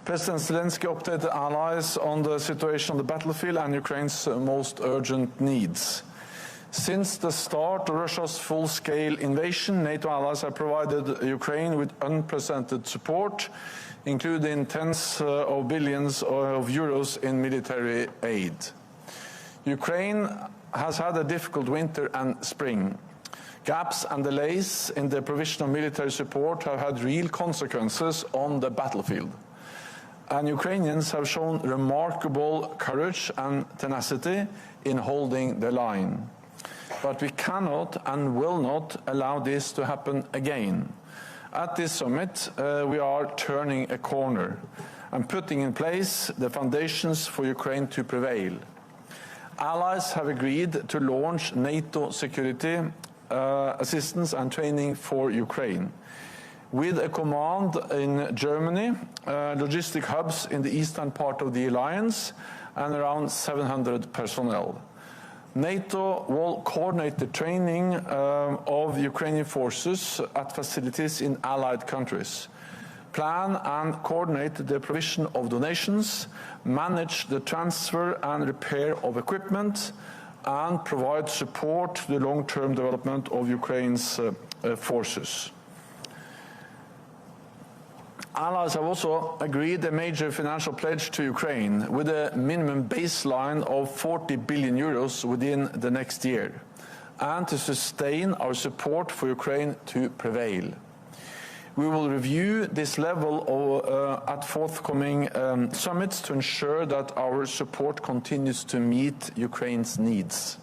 President Zelensky updated allies on the situation on the battlefield and Ukraine's most urgent needs. Since the start of Russia's full-scale invasion, NATO allies have provided Ukraine with unprecedented support, including tens of billions of euros in military aid. Ukraine has had a difficult winter and spring. Gaps and delays in the provision of military support have had real consequences on the battlefield. And Ukrainians have shown remarkable courage and tenacity in holding the line. But we cannot and will not allow this to happen again. At this summit, we are turning a corner and putting in place the foundations for Ukraine to prevail. Allies have agreed to launch NATO security assistance and training for Ukraine, with a command in Germany, logistic hubs in the eastern part of the alliance, and around 700 personnel. NATO will coordinate the training of Ukrainian forces at facilities in allied countries, plan and coordinate the provision of donations, manage the transfer and repair of equipment, and provide support to the long-term development of Ukraine's forces. Allies have also agreed a major financial pledge to Ukraine with a minimum baseline of 40 billion euros within the next year, and to sustain our support for Ukraine to prevail. We will review this level at forthcoming summits to ensure that our support continues to meet Ukraine's needs.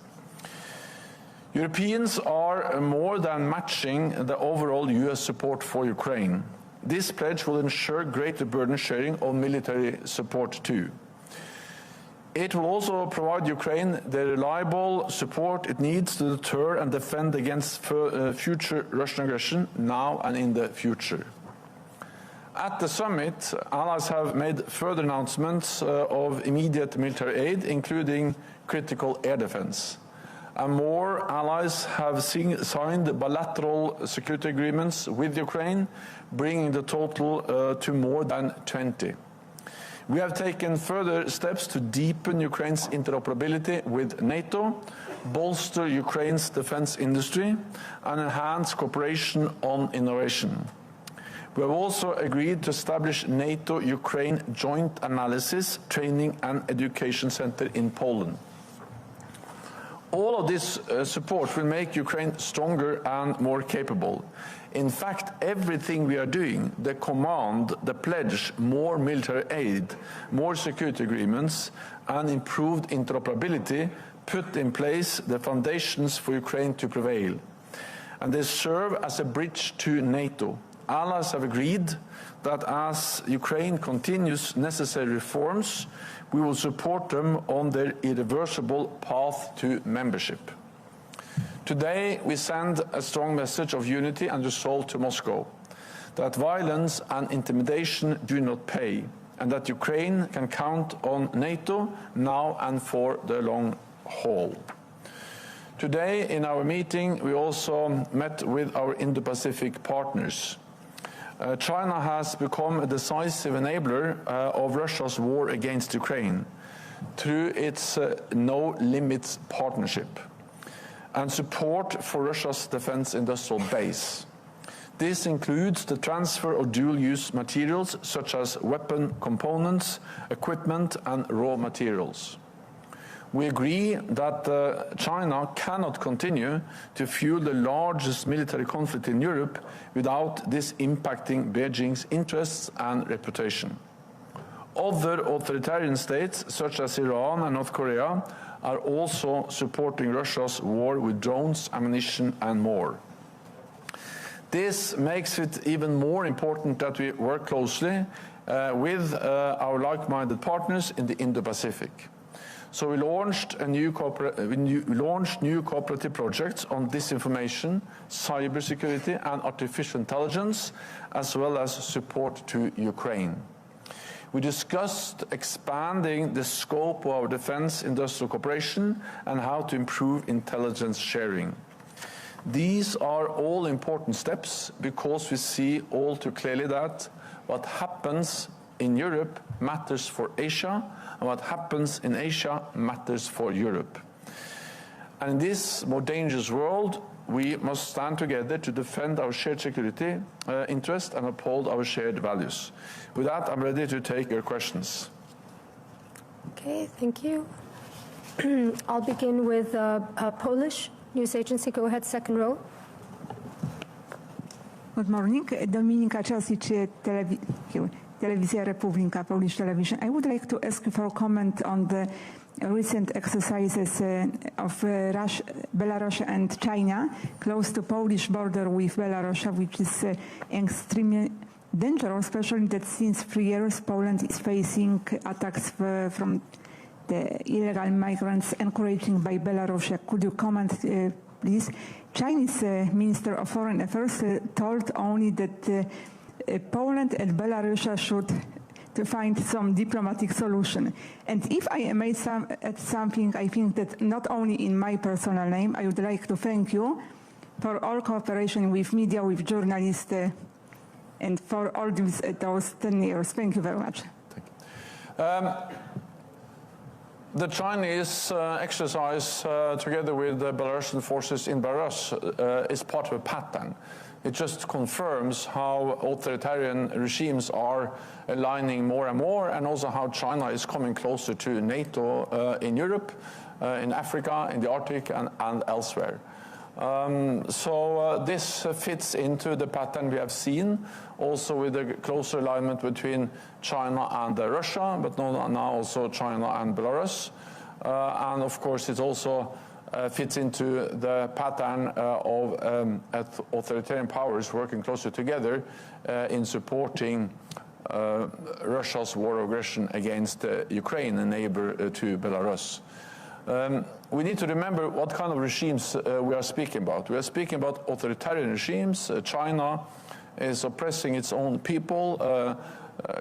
Europeans are more than matching the overall US support for Ukraine. This pledge will ensure greater burden sharing of military support too. It will also provide Ukraine the reliable support it needs to deter and defend against future Russian aggression now and in the future. At the summit, allies have made further announcements of immediate military aid, including critical air defense. And more allies have signed bilateral security agreements with Ukraine, bringing the total to more than 20. We have taken further steps to deepen Ukraine's interoperability with NATO, bolster Ukraine's defense industry, and enhance cooperation on innovation. We have also agreed to establish NATO-Ukraine Joint Analysis, Training and Education Center in Poland. All of this support will make Ukraine stronger and more capable. In fact, everything we are doing, the command, the pledge, more military aid, more security agreements, and improved interoperability put in place the foundations for Ukraine to prevail. And they serve as a bridge to NATO. Allies have agreed that as Ukraine continues necessary reforms, we will support them on their irreversible path to membership. Today, we send a strong message of unity and resolve to Moscow, that violence and intimidation do not pay, and that Ukraine can count on NATO now and for the long haul. Today, in our meeting, we also met with our Indo-Pacific partners. China has become a decisive enabler of Russia's war against Ukraine through its No Limits partnership and support for Russia's defense industrial base. This includes the transfer of dual-use materials such as weapon components, equipment, and raw materials. We agree that China cannot continue to fuel the largest military conflict in Europe without this impacting Beijing's interests and reputation. Other authoritarian states, such as Iran and North Korea, are also supporting Russia's war with drones, ammunition, and more. This makes it even more important that we work closely with our like-minded partners in the Indo-Pacific. So we launched new cooperative projects on disinformation, cybersecurity, and artificial intelligence, as well as support to Ukraine. We discussed expanding the scope of our defense industrial cooperation and how to improve intelligence sharing. These are all important steps because we see all too clearly that what happens in Europe matters for Asia, and what happens in Asia matters for Europe. And in this more dangerous world, we must stand together to defend our shared security interest and uphold our shared values. With that, I'm ready to take your questions. Okay, thank you. I'll begin with Polish news agency. Go ahead, second row. Good morning. Dominika Czasic, Telewizja Republika, Polish television. I would like to ask you for a comment on the recent exercises of Belarus and China close to Polish border with Belarus, which is extremely dangerous, especially that since 3 years Poland is facing attacks from the illegal migrants encouraged by Belarus. Could you comment, please? Chinese Minister of Foreign Affairs told only that Poland and Belarus should to find some diplomatic solution. And if I may add something, I think that not only in my personal name, I would like to thank you for all cooperation with media, with journalists, and for all those 10 years. Thank you very much. Thank you. The Chinese exercise together with the Belarusian forces in Belarus is part of a pattern. It just confirms how authoritarian regimes are aligning more and more, and also how China is coming closer to NATO in Europe, in Africa, in the Arctic, and elsewhere. So this fits into the pattern we have seen, also with a closer alignment between China and Russia, but now also China and Belarus. And of course it also fits into the pattern of authoritarian powers working closer together in supporting Russia's war of aggression against Ukraine, a neighbor to Belarus. We need to remember what kind of regimes we are speaking about. We are speaking about authoritarian regimes. China is oppressing its own people,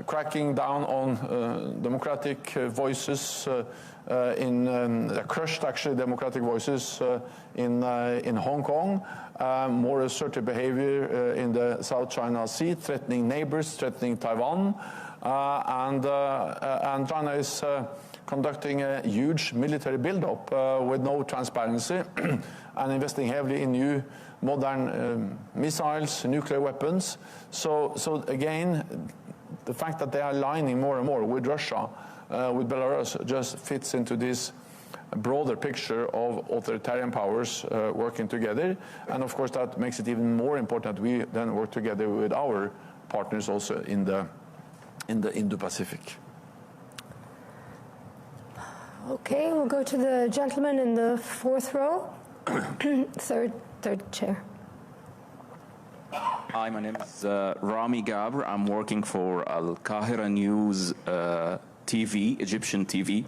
cracking down on democratic voices, crushed actually democratic voices in Hong Kong, more assertive behavior in the South China Sea, threatening neighbors, threatening Taiwan, and China is conducting a huge military build-up with no transparency and investing heavily in new modern missiles, nuclear weapons. So again, the fact that they are aligning more and more with Russia, with Belarus, just fits into this broader picture of authoritarian powers working together. And of course that makes it even more important that we then work together with our partners also in the Indo-Pacific. Okay, we'll go to the gentleman in the fourth row. third chair. Hi, my name is Rami Gabr. I'm working for Al Qahira News TV, Egyptian TV.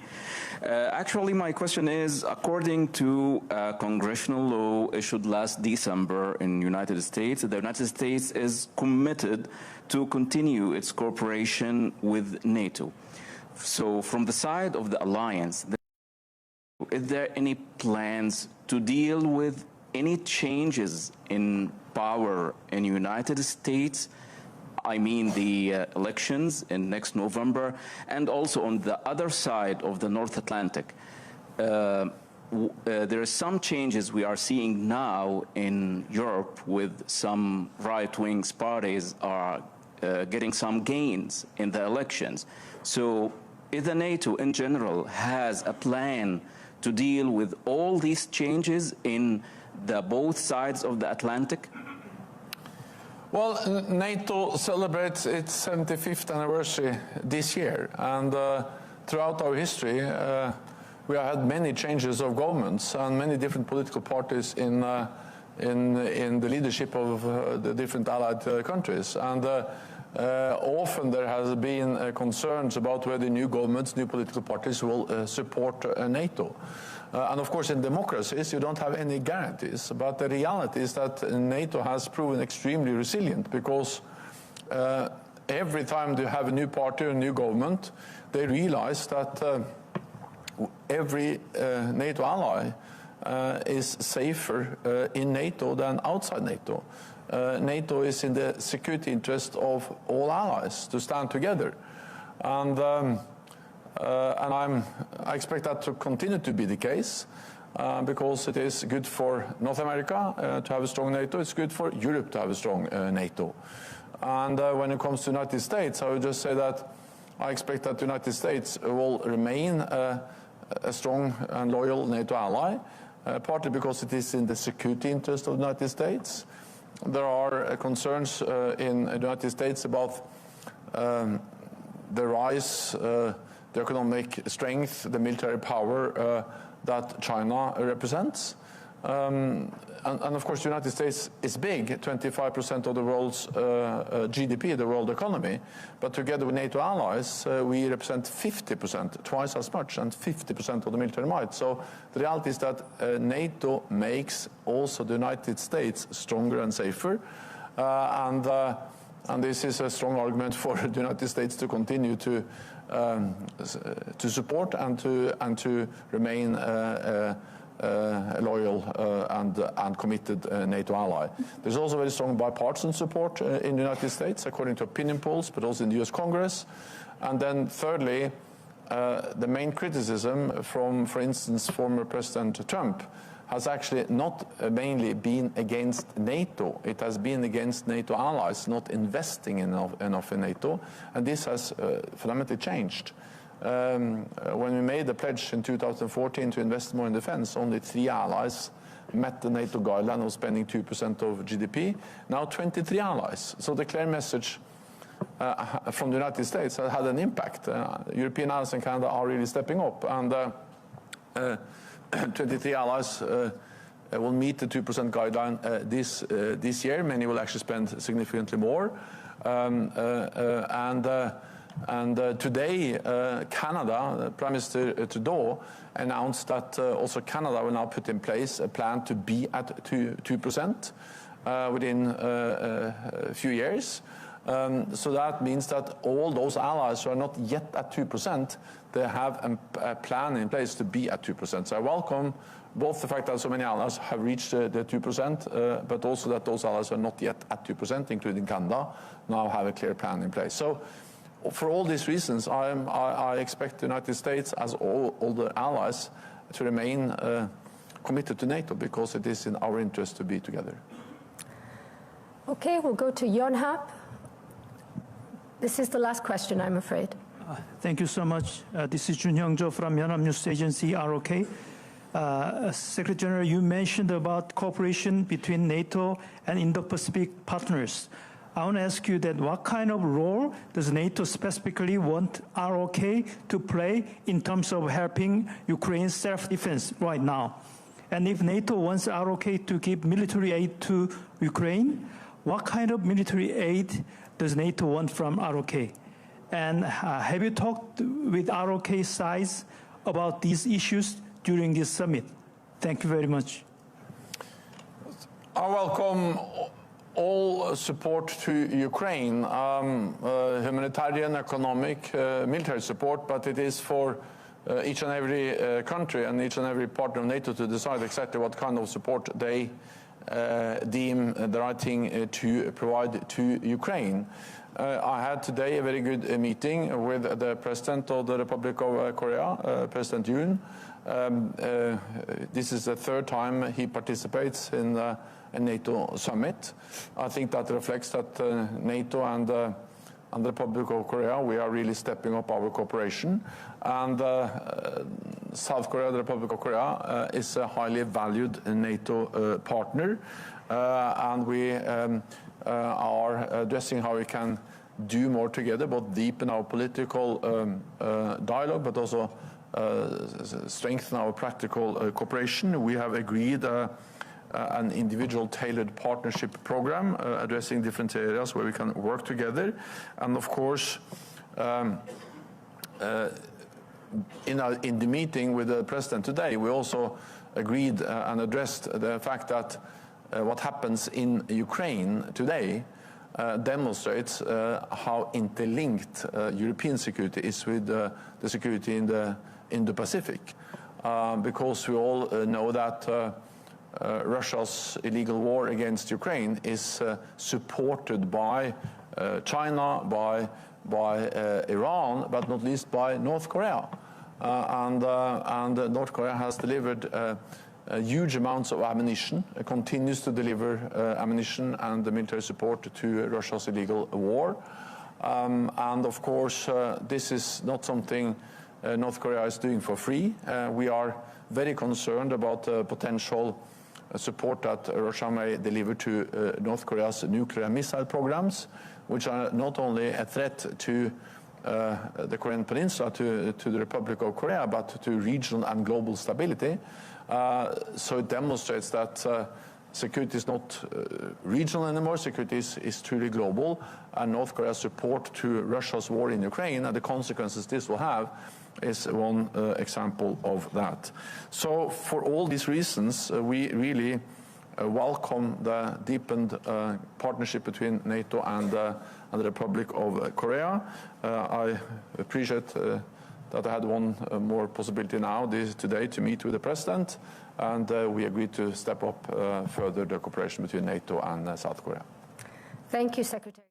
Actually, my question is, according to a congressional law issued last December in the United States, the United States is committed to continue its cooperation with NATO. So from the side of the alliance, is there any plans to deal with any changes in power in the United States? I mean the elections in next November, and also on the other side of the North Atlantic. There are some changes we are seeing now in Europe with some right-wing parties are getting some gains in the elections. So if the NATO in general has a plan to deal with all these changes in the both sides of the Atlantic? Well, NATO celebrates its 75th anniversary this year, and throughout our history we have had many changes of governments and many different political parties in the leadership of the different allied countries. And often there has been concerns about whether new governments, new political parties will support NATO. And of course in democracies you don't have any guarantees, but the reality is that NATO has proven extremely resilient, because every time they have a new party or a new government, they realize that every NATO ally is safer in NATO than outside NATO. NATO is in the security interest of all allies to stand together. And I expect that to continue to be the case because it is good for North America to have a strong NATO. It's good for Europe to have a strong NATO. And when it comes to the United States, I would just say that I expect that the United States will remain a strong and loyal NATO ally, partly because it is in the security interest of the United States. There are concerns in the United States about the rise, the economic strength, the military power that China represents. And of course, the United States is big, 25% of the world's GDP, the world economy. But together with NATO allies, we represent 50%, twice as much, and 50% of the military might. So the reality is that NATO makes also the United States stronger and safer. And this is a strong argument for the United States to continue to support and to remain a loyal and committed NATO ally. There's also very strong bipartisan support in the United States, according to opinion polls, but also in the US Congress. And then thirdly, the main criticism from, for instance, former President Trump has actually not mainly been against NATO. It has been against NATO allies not investing enough in NATO, and this has fundamentally changed. When we made the pledge in 2014 to invest more in defense, only 3 allies met the NATO guideline of spending 2% of GDP. Now 23 allies. So the clear message from the United States has had an impact. European allies and Canada are really stepping up, and 23 allies will meet the 2% guideline this year. Many will actually spend significantly more. Today, Canada, Prime Minister Trudeau announced that also Canada will now put in place a plan to be at 2% within a few years. So that means that all those allies who are not yet at 2%, they have a plan in place to be at 2%. So I welcome both the fact that so many allies have reached the 2%, but also that those allies who are not yet at 2%, including Canada, now have a clear plan in place. So for all these reasons, I expect the United States, as all the allies, to remain committed to NATO, because it is in our interest to be together. Okay, we'll go to Yonhap. This is the last question, I'm afraid. Thank you so much. This is Jun Hyung-jo from Yonhap News Agency, ROK. Secretary General, you mentioned about cooperation between NATO and Indo-Pacific partners. I want to ask you that what kind of role does NATO specifically want ROK to play in terms of helping Ukraine's self-defense right now? And if NATO wants ROK to give military aid to Ukraine, what kind of military aid does NATO want from ROK? And have you talked with ROK sides about these issues during this summit? Thank you very much. I welcome all support to Ukraine, humanitarian, economic, military support, but it is for each and every country and each and every partner of NATO to decide exactly what kind of support they deem the right thing to provide to Ukraine. I had today a very good meeting with the President of the Republic of Korea, President Yoon. This is the 3rd time he participates in a NATO summit. I think that reflects that NATO and the Republic of Korea, we are really stepping up our cooperation. And South Korea, the Republic of Korea, is a highly valued NATO partner. And we are addressing how we can do more together, both deepen our political dialogue, but also strengthen our practical cooperation. We have agreed an individual tailored partnership program addressing different areas where we can work together. And of course, in the meeting with the President today, we also agreed and addressed the fact that what happens in Ukraine today demonstrates how interlinked European security is with the security in the Indo-Pacific. Because we all know that Russia's illegal war against Ukraine is supported by China, by by Iran, but not least by North Korea. And North Korea has delivered huge amounts of ammunition, continues to deliver ammunition and military support to Russia's illegal war. And of course, this is not something North Korea is doing for free. We are very concerned about the potential support that Russia may deliver to North Korea's nuclear missile programs, which are not only a threat to the Korean Peninsula, to the Republic of Korea, but to regional and global stability. So it demonstrates that security is not regional anymore, security is truly global, and North Korea's support to Russia's war in Ukraine and the consequences this will have is one example of that. So for all these reasons, we really welcome the deepened partnership between NATO and the Republic of Korea. I appreciate that I had one more possibility now today to meet with the President, and we agreed to step up further the cooperation between NATO and South Korea. Thank you, Secretary.